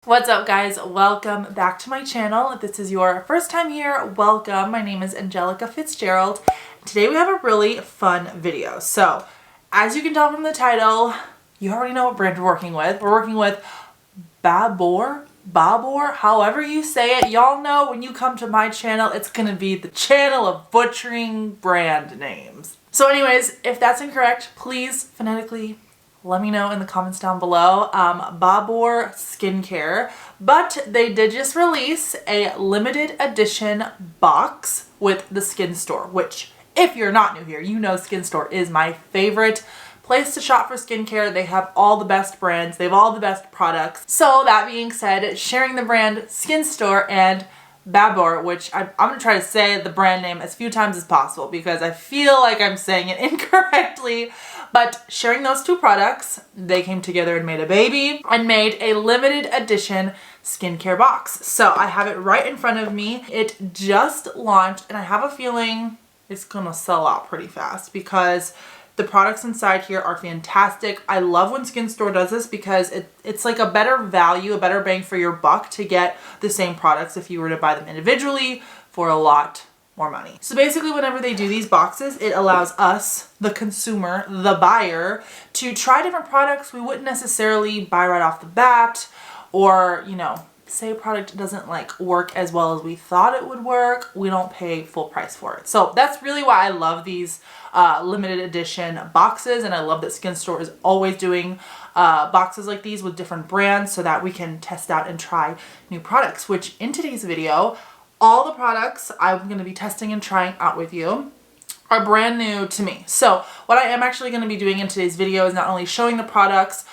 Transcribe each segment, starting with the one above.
What's up guys? Welcome back to my channel. If this is your first time here, welcome. My name is Angelica Fitzgerald. Today we have a really fun video. So as you can tell from the title, you already know what brand we're working with. We're working with SKINSTORE, however you say it. Y'all know when you come to my channel, it's gonna be the channel of butchering brand names. So anyways, if that's incorrect, please phonetically let me know in the comments down below. SKINSTORE skincare, but they did just release a limited edition box with the SKINSTORE, which if you're not new here, you know SKINSTORE is my favorite place to shop for skincare. They have all the best brands, they have all the best products. So that being said, sharing the brand SKINSTORE and SKINSTORexBABOR, which I'm gonna try to say the brand name as few times as possible because I feel like I'm saying it incorrectly. But sharing those two products, they came together and made a baby and made a limited edition skincare box. So I have it right in front of me. It just launched and I have a feeling it's gonna sell out pretty fast because the products inside here are fantastic. I love when SKINSTORE does this because it's like a better value, a better bang for your buck to get the same products if you were to buy them individually for a lot more money. So basically whenever they do these boxes, it allows us, the consumer, the buyer, to try different products we wouldn't necessarily buy right off the bat, or, you know, say a product doesn't like work as well as we thought it would work, we don't pay full price for it. So that's really why I love these limited edition boxes, and I love that SKINSTORE is always doing boxes like these with different brands so that we can test out and try new products, which in today's video, all the products I'm going to be testing and trying out with you are brand new to me. So what I am actually going to be doing in today's video is not only showing the products,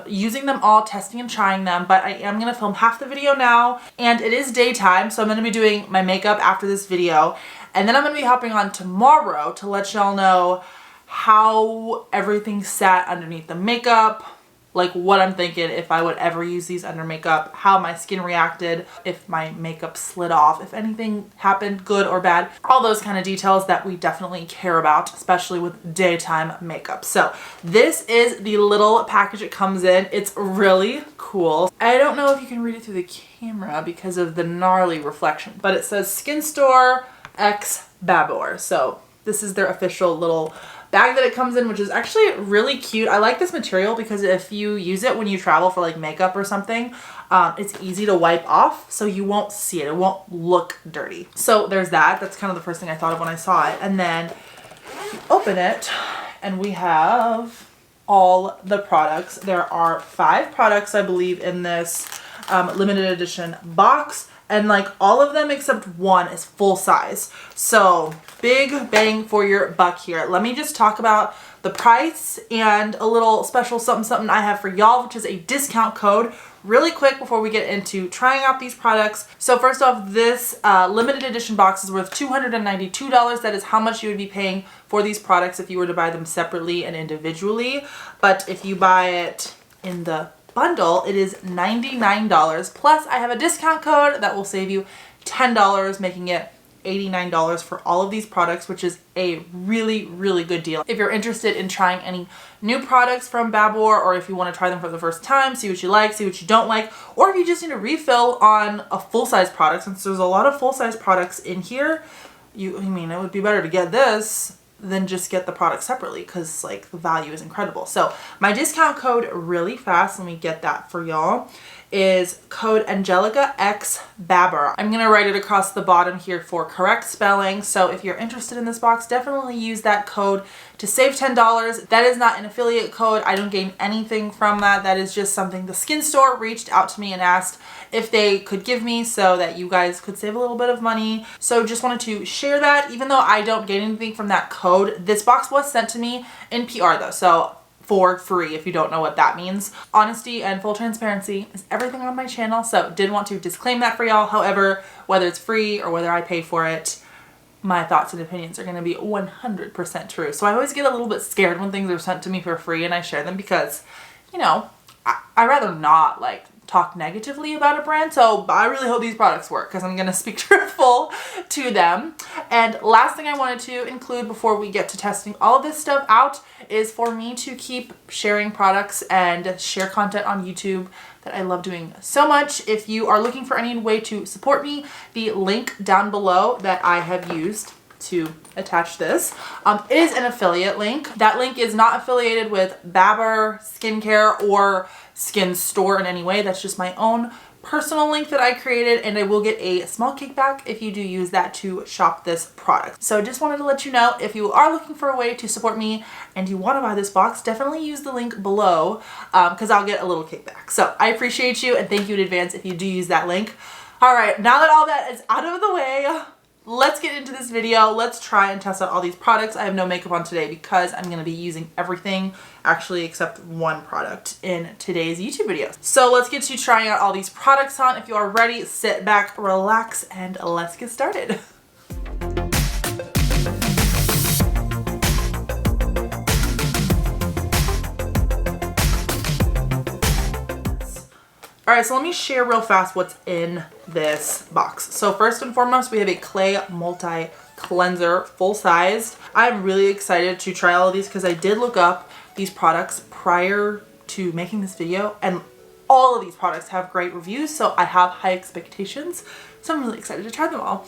using them all, testing and trying them, but I am going to film half the video now, and it is daytime, so I'm going to be doing my makeup after this video, and then I'm going to be hopping on tomorrow to let y'all know how everything sat underneath the makeup, like what I'm thinking if I would ever use these under makeup, how my skin reacted, if my makeup slid off, if anything happened, good or bad, all those kind of details that we definitely care about, especially with daytime makeup. So this is the little package it comes in. It's really cool. I don't know if you can read it through the camera because of the gnarly reflection, but it says SKINSTORexBABOR. So this is their official little bag that it comes in, which is actually really cute. I like this material because if you use it when you travel for like makeup or something, it's easy to wipe off, so you won't see it. It won't look dirty. So there's that. That's kind of the first thing I thought of when I saw it. And then you open it and we have all the products. There are 5 products, I believe, in this limited edition box. And like all of them except one is full size. So big bang for your buck here. Let me just talk about the price and a little special something I have for y'all, which is a discount code really quick before we get into trying out these products. So first off, this limited edition box is worth $292. That is how much you would be paying for these products if you were to buy them separately and individually. But if you buy it in the bundle, it is $99, plus I have a discount code that will save you $10, making it $89 for all of these products, which is a really good deal. If you're interested in trying any new products from SKINSTORe, or if you want to try them for the first time, see what you like, see what you don't like, or if you just need a refill on a full-size product, since there's a lot of full-size products in here, it would be better to get this than just get the product separately because like the value is incredible. So my discount code, really fast, let me get that for y'all, is code Angelica X SKINSTORexBABOR. I'm gonna write it across the bottom here for correct spelling. So if you're interested in this box, definitely use that code to save $10. That is not an affiliate code. I don't gain anything from that. That is just something the SKINSTORE reached out to me and asked if they could give me so that you guys could save a little bit of money. So just wanted to share that. Even though I don't get anything from that code, this box was sent to me in PR though. So for free, if you don't know what that means. Honesty and full transparency is everything on my channel, so did want to disclaim that for y'all. However, whether it's free or whether I pay for it, my thoughts and opinions are going to be 100% true. So I always get a little bit scared when things are sent to me for free and I share them because, you know, I rather not like talk negatively about a brand. So I really hope these products work because I'm going to speak truthful to them. And last thing I wanted to include before we get to testing all of this stuff out is for me to keep sharing products and share content on YouTube that I love doing so much. If you are looking for any way to support me, the link down below that I have used to attach this is an affiliate link. That link is not affiliated with Babor Skincare or Skin Store in any way. That's just my own personal link that I created, and I will get a small kickback if you do use that to shop this product. So just wanted to let you know, if you are looking for a way to support me and you want to buy this box, definitely use the link below because I'll get a little kickback. So I appreciate you and thank you in advance if you do use that link. All right, now that all that is out of the way, let's get into this video. Let's try and test out all these products. I have no makeup on today because I'm going to be using everything, actually except one product in today's YouTube video. So let's get to trying out all these products on. If you are ready, sit back, relax, and let's get started. All right, so let me share real fast what's in this box. So first and foremost, we have a clay multi cleanser, full sized. I'm really excited to try all of these because I did look up these products prior to making this video, and all of these products have great reviews, so I have high expectations. So I'm really excited to try them all.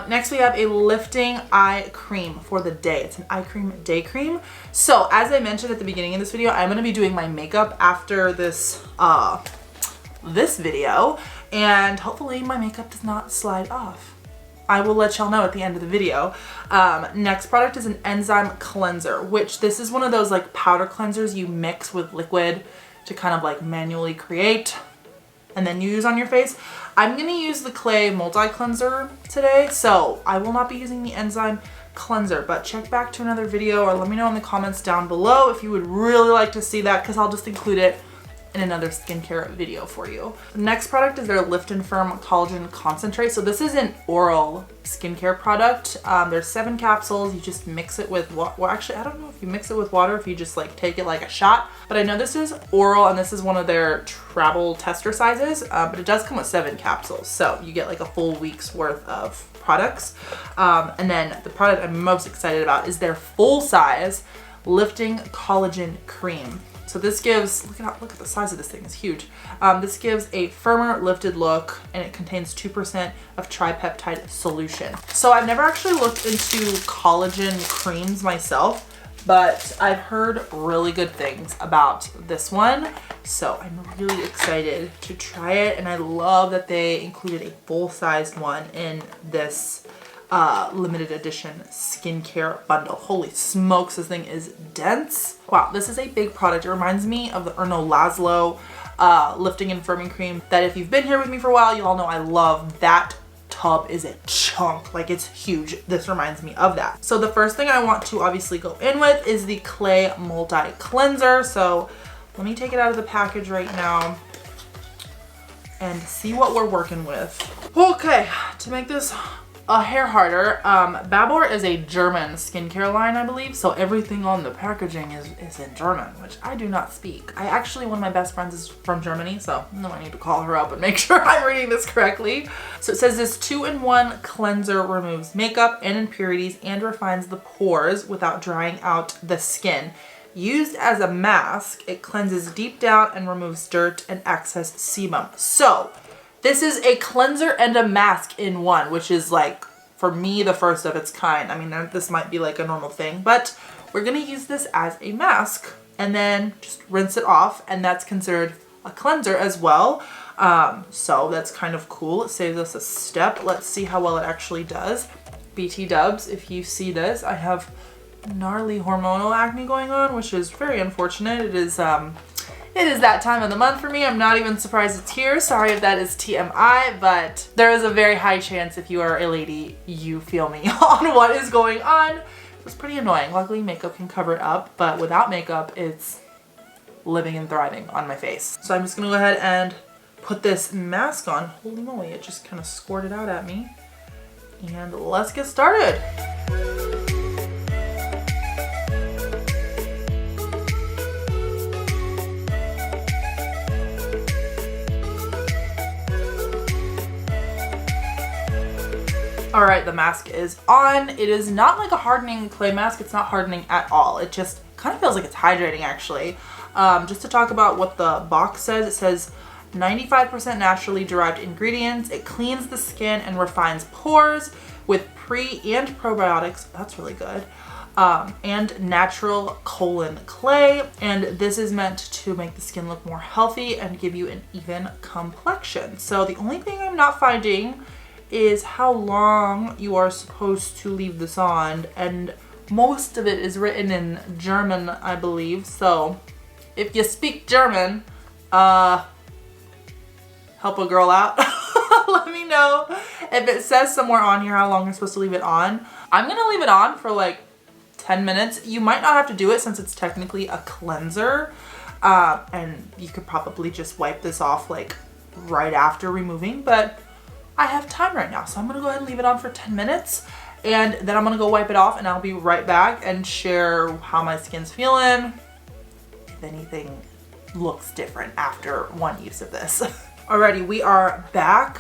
Next, we have a lifting eye cream for the day. It's an eye cream day cream. So as I mentioned at the beginning of this video, I'm gonna be doing my makeup after this video, and hopefully my makeup does not slide off. I will let y'all know at the end of the video. Next product is an enzyme cleanser, which this is one of those like powder cleansers you mix with liquid to kind of like manually create and then you use on your face. I'm gonna use the clay multi cleanser today, so I will not be using the enzyme cleanser, but check back to another video or let me know in the comments down below if you would really like to see that, because I'll just include it in another skincare video for you. The next product is their Lift and Firm Collagen Concentrate. So this is an oral skincare product. There's 7 capsules. You just mix it with what? Well, actually, I don't know if you mix it with water, if you just like take it like a shot, but I know this is oral and this is one of their travel tester sizes, but it does come with 7 capsules. So you get like a full week's worth of products. And then the product I'm most excited about is their full size Lifting Collagen Cream. So this gives, look at the size of this thing, it's huge. This gives a firmer lifted look, and it contains 2% of tripeptide solution. So I've never actually looked into collagen creams myself, but I've heard really good things about this one. So I'm really excited to try it, and I love that they included a full-sized one in this limited edition skincare bundle. Holy smokes, this thing is dense. Wow, this is a big product. It reminds me of the Erno Laszlo lifting and firming cream that if you've been here with me for a while, you all know I love. That tub is a chunk, like it's huge. This reminds me of that. So the first thing I want to obviously go in with is the Clay Multi Cleanser. So let me take it out of the package right now and see what we're working with. Okay, to make this a hair harder, Babor is a German skincare line, I believe, so everything on the packaging is in German, which I do not speak. One of my best friends is from Germany, so I need to call her up and make sure I'm reading this correctly. So it says this 2-in-1 cleanser removes makeup and impurities and refines the pores without drying out the skin. Used as a mask, it cleanses deep down and removes dirt and excess sebum. So this is a cleanser and a mask in one, which is like, for me, the first of its kind. I mean, this might be like a normal thing, but we're gonna use this as a mask and then just rinse it off, and that's considered a cleanser as well. So that's kind of cool. It saves us a step. Let's see how well it actually does. BT dubs, if you see this, I have gnarly hormonal acne going on, which is very unfortunate. It is that time of the month for me. I'm not even surprised it's here. Sorry if that is TMI, but there is a very high chance if you are a lady, you feel me on what is going on. It's pretty annoying. Luckily, makeup can cover it up, but without makeup, it's living and thriving on my face. So I'm just gonna go ahead and put this mask on. Holy moly, it just kind of squirted out at me. And let's get started. All right, the mask is on. It is not like a hardening clay mask. It's not hardening at all. It just kind of feels like it's hydrating actually. Just to talk about what the box says, it says 95% naturally derived ingredients. It cleans the skin and refines pores with pre and probiotics. That's really good. And natural colon clay. And this is meant to make the skin look more healthy and give you an even complexion. So the only thing I'm not finding is how long you are supposed to leave this on, and most of it is written in German, I believe. So if you speak German, help a girl out. Let me know if it says somewhere on here how long you're supposed to leave it on. I'm gonna leave it on for like 10 minutes. You might not have to do it since it's technically a cleanser, and you could probably just wipe this off like right after removing, but I have time right now, so I'm gonna go ahead and leave it on for 10 minutes, and then I'm gonna go wipe it off, and I'll be right back and share how my skin's feeling, if anything looks different after one use of this. Alrighty, we are back.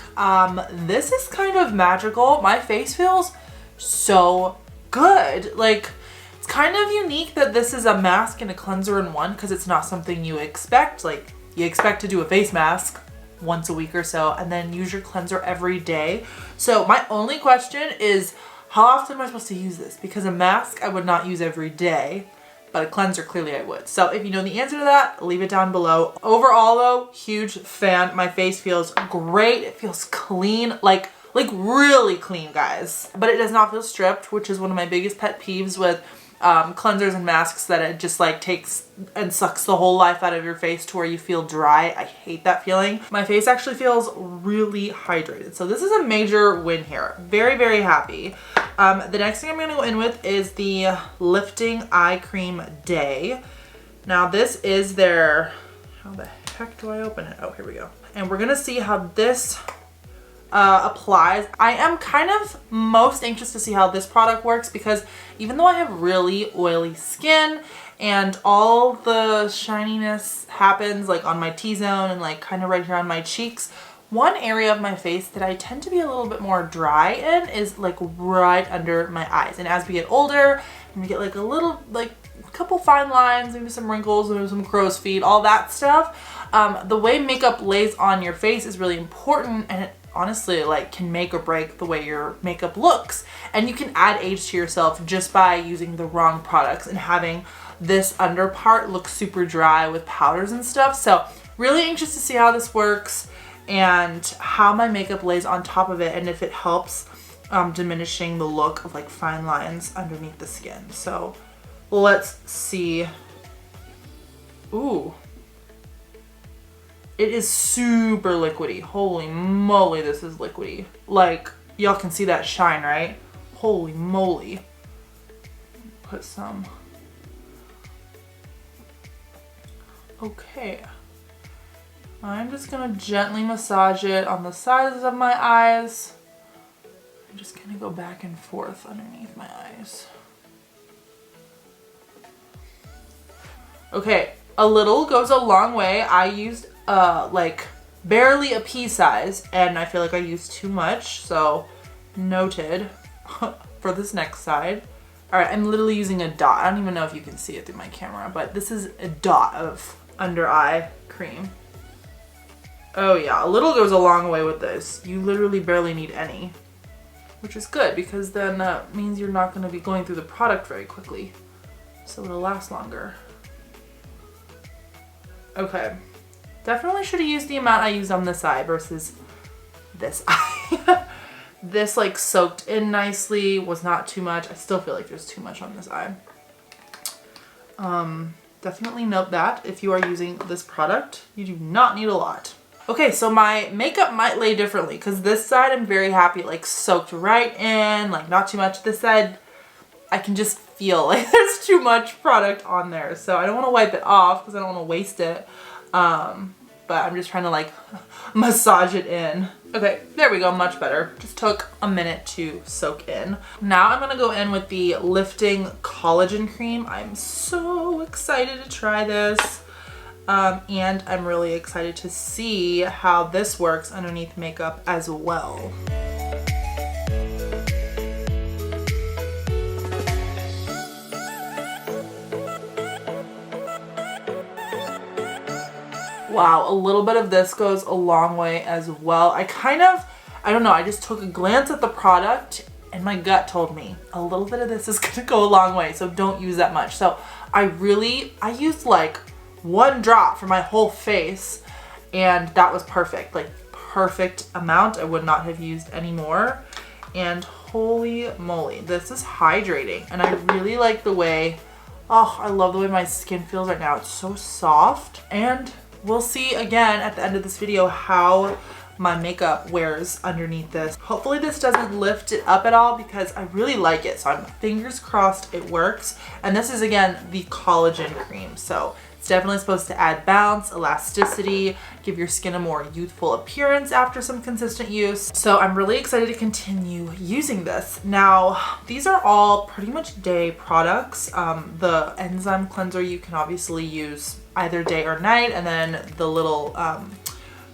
This is kind of magical. My face feels so good. Like, it's kind of unique that this is a mask and a cleanser in one, because it's not something you expect. Like, you expect to do a face mask once a week or so and then use your cleanser every day. So my only question is, how often am I supposed to use this? Because a mask I would not use every day, but a cleanser clearly I would. So if you know the answer to that, leave it down below. Overall though, huge fan. My face feels great. It feels clean, like really clean, guys. But it does not feel stripped, which is one of my biggest pet peeves with cleansers and masks, that it just like takes and sucks the whole life out of your face to where you feel dry. I hate that feeling. My face actually feels really hydrated. So this is a major win here. Very, very happy. The next thing I'm gonna go in with is the Lifting Eye Cream Day. Now this is their, how the heck do I open it? Oh, here we go. And we're gonna see how this applies. I am kind of most anxious to see how this product works, because even though I have really oily skin and all the shininess happens like on my T-zone and like kind of right here on my cheeks, one area of my face that I tend to be a little bit more dry in is like right under my eyes. And as we get older and we get like a little, like a couple fine lines, maybe some wrinkles, maybe some crow's feet, all that stuff, the way makeup lays on your face is really important, and it honestly like can make or break the way your makeup looks. And you can add age to yourself just by using the wrong products and having this under part look super dry with powders and stuff. So really anxious to see how this works and how my makeup lays on top of it, and if it helps diminishing the look of like fine lines underneath the skin. So let's see. Ooh. It is super liquidy. Holy moly, this is liquidy. Like, y'all can see that shine, right? Holy moly. Put some. Okay. I'm just gonna gently massage it on the sides of my eyes. I'm just gonna go back and forth underneath my eyes. Okay, a little goes a long way. I used like barely a pea size, and I feel like I used too much, so noted for this next side. All right, I'm literally using a dot. I don't even know if you can see it through my camera, but this is a dot of under eye cream. Oh yeah, a little goes a long way with this. You literally barely need any, which is good, because then that means you're not going to be going through the product very quickly, so it'll last longer. Okay. Definitely should have used the amount I used on this eye versus this eye. This like soaked in nicely, was not too much. I still feel like there's too much on this eye. Definitely note that if you are using this product, you do not need a lot. Okay, so my makeup might lay differently, because this side I'm very happy, like soaked right in, like not too much. This side, I can just feel like there's too much product on there. So I don't want to wipe it off because I don't want to waste it. But I'm just trying to like massage it in. Okay, there we go, much better. Just took a minute to soak in. Now I'm gonna go in with the Lifting Collagen Cream. I'm so excited to try this. And I'm really excited to see how this works underneath makeup as well. Wow, a little bit of this goes a long way as well. I don't know, I just took a glance at the product and my gut told me a little bit of this is gonna go a long way, so don't use that much. So I used like 1 drop for my whole face and that was perfect, like perfect amount. I would not have used any more. And holy moly, this is hydrating. And I really like the way, oh, I love the way my skin feels right now. It's so soft. And we'll see again at the end of this video how my makeup wears underneath this. Hopefully this doesn't lift it up at all because I really like it. So I'm fingers crossed it works. And this is again the collagen cream. So it's definitely supposed to add bounce, elasticity, give your skin a more youthful appearance after some consistent use. So I'm really excited to continue using this. Now, these are all pretty much day products. The enzyme cleanser you can obviously use either day or night, and then the little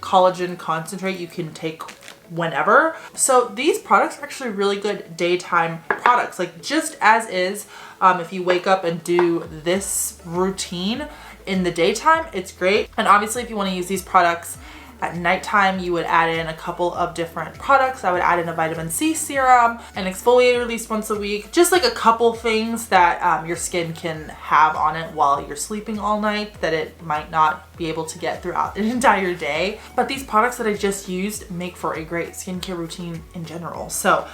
collagen concentrate you can take whenever. So these products are actually really good daytime products, like just as is. If you wake up and do this routine in the daytime, it's great. And obviously if you want to use these products at nighttime, you would add in a couple of different products. I would add in a vitamin C serum, an exfoliator at least once a week, just like a couple things that your skin can have on it while you're sleeping all night that it might not be able to get throughout an entire day. But these products that I just used make for a great skincare routine in general. So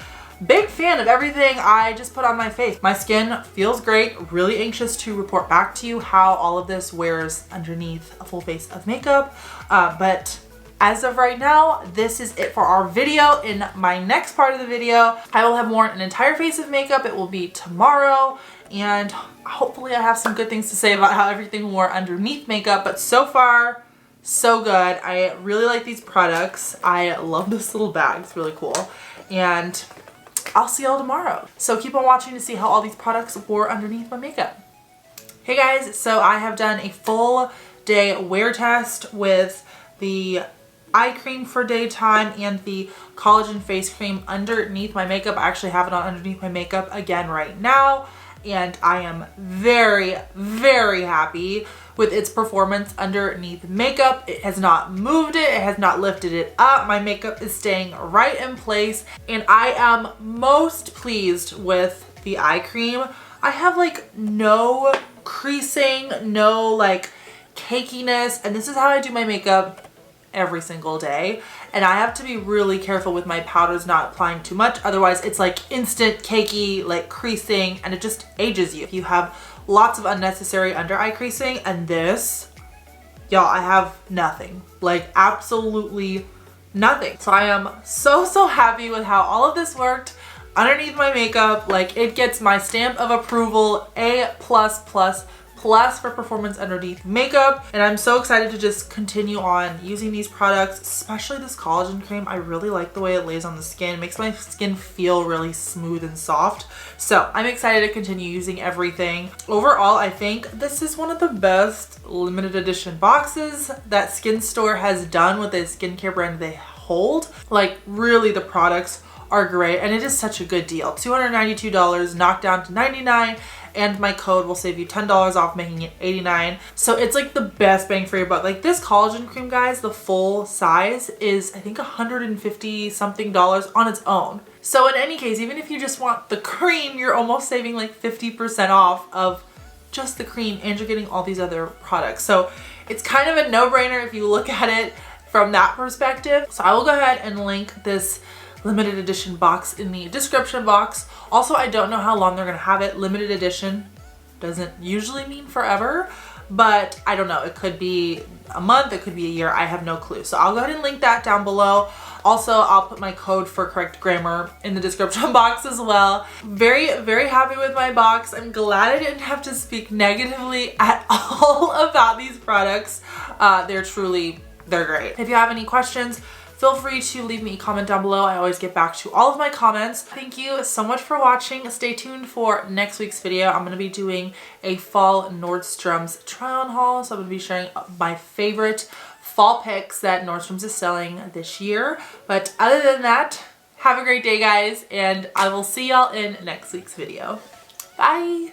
big fan of everything I just put on my face. My skin feels great. Really anxious to report back to you how all of this wears underneath a full face of makeup. But as of right now, this is it for our video. In my next part of the video, I will have worn an entire face of makeup. It will be tomorrow, and hopefully I have some good things to say about how everything wore underneath makeup. But so far, so good. I really like these products. I love this little bag. It's really cool. And I'll see y'all tomorrow. So keep on watching to see how all these products wore underneath my makeup. Hey guys, so I have done a full day wear test with the eye cream for daytime and the collagen face cream underneath my makeup. I actually have it on underneath my makeup again right now, and I am very, very happy with its performance underneath makeup. It has not moved it, it has not lifted it up. My makeup is staying right in place, and I am most pleased with the eye cream. I have like no creasing, no like cakiness, and this is how I do my makeup every single day. And I have to be really careful with my powders not applying too much, otherwise it's like instant cakey, like creasing, and it just ages you if you have lots of unnecessary under eye creasing. And this, y'all, I have nothing, like absolutely nothing. So I am so happy with how all of this worked underneath my makeup. Like, it gets my stamp of approval, A+++ for performance underneath makeup. And I'm so excited to just continue on using these products, especially this collagen cream. I really like the way it lays on the skin. It makes my skin feel really smooth and soft. So I'm excited to continue using everything. Overall, I think this is one of the best limited edition boxes that SKINSTORE has done with a skincare brand they hold. Like, really, the products are great, and it is such a good deal. $292 knocked down to $99, and my code will save you $10 off, making it $89. So it's like the best bang for your buck. Like, this collagen cream, guys, the full size is I think $150 something on its own. So in any case, even if you just want the cream, you're almost saving like 50% off of just the cream, and you're getting all these other products. So it's kind of a no-brainer if you look at it from that perspective. So I will go ahead and link this limited edition box in the description box. Also, I don't know how long they're gonna have it. Limited edition doesn't usually mean forever, but I don't know. It could be a month, it could be a year. I have no clue. So I'll go ahead and link that down below. Also, I'll put my code for correct grammar in the description box as well. Very, very happy with my box. I'm glad I didn't have to speak negatively at all about these products. They're great. If you have any questions, feel free to leave me a comment down below. I always get back to all of my comments. Thank you so much for watching. Stay tuned for next week's video. I'm gonna be doing a fall Nordstrom's try-on haul. So I'm gonna be sharing my favorite fall picks that Nordstrom's is selling this year. But other than that, have a great day, guys, and I will see y'all in next week's video. Bye.